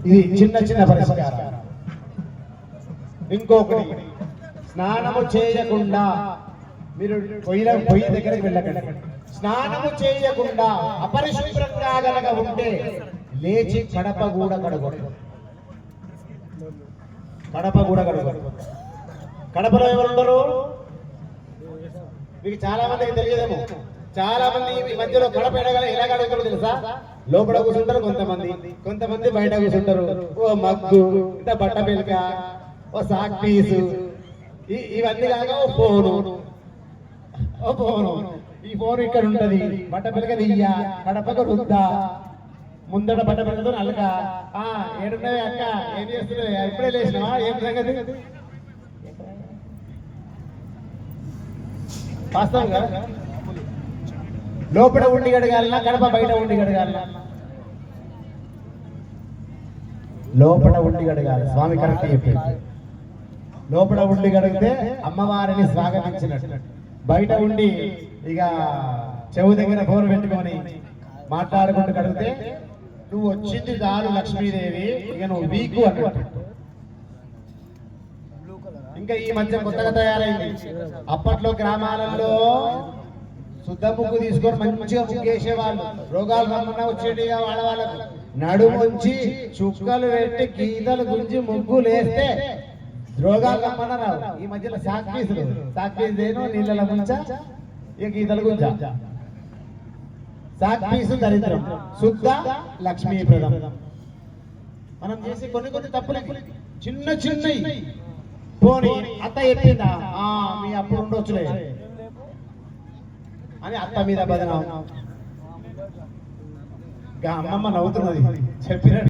ఇది చిన్న చిన్న పరిష్కారం. ఇంకొకటి, స్నానము చేయకుండా మీరు పొయ్యి దగ్గరికి వెళ్ళకండి. స్నానము చేయకుండా అపరిశుభ్రంగా గనక ఉంటే లేచి కడప కూడా కడగొట్టు. కడపలో ఎవరు ఉండరు? మీకు చాలా మందికి తెలియదేమో. చాలా మంది ఈ మధ్యలో కడప ఎలా కడుగుతారో తెలుసా? లోపల కూర్చుంటారు కొంతమంది బయట కూర్చుంటారు. ఓ మగ్గు, ఇంత బట్ట పిలక, ఓ సాక్ పీసు, ఇవన్నీ కాక ఓ ఫోను. ఈ ఫోన్ ఇక్కడ ఉంటది. బట్ట పిలక దియ్య, కడపకు రుద్దా, ముందట బట్ట పిల్లతో అలక. ఏడున్నాయి అక్క, ఏం చేస్తున్నావు? ఇప్పుడే లేచినావా? ఏం సంగతి? వాస్తవంగా లోపల ఉండి గడగాలన్నా కడప బయట ఉండి గడగాలన్నా? లోపల ఉండి గడగాలి. స్వామి కరెక్ట్ చెప్పింది. లోపల ఉండి గడిగితే అమ్మవారిని స్వాగతించినట్టు. బయట ఉండి ఇక చెవు దగ్గర ఫోన్ పెట్టుకొని మాట్లాడుకుంటూ గడిగితే నువ్వు వచ్చింది చాలు లక్ష్మీదేవి, ఇక నువ్వు వీకు అన్నట్టు. ఇంకా ఈ మధ్య కొత్తగా తయారైంది. అప్పట్లో గ్రామాలలో శుద్ధ ముగ్గు తీసుకొని మంచిగా ముగ్గేసేవాళ్ళు. రోగాలు రమ్మన్నా వచ్చేటిగా వాళ్ళకు నడుముంచి చుక్కలు పెట్టి గీతలు గుంజి ముగ్గులు వేస్తే రోగాలు రమ్మన్నా రావు. ఈ మధ్యలో సాక్ పీసు నీళ్ళ ముంచా, ఇక గీతలు గుంజా. సాక్ పీసు దరిద్రం, శుద్ధ లక్ష్మీప్రదం. మనం చేసి కొన్ని తప్పులు చిన్నవి. పోనీ అత్త చెప్పిందా, మీ అప్పుడు ఉండొచ్చులే అని అత్త మీద బదనం. అమ్మమ్మ నవ్వుతున్నది చెప్పిన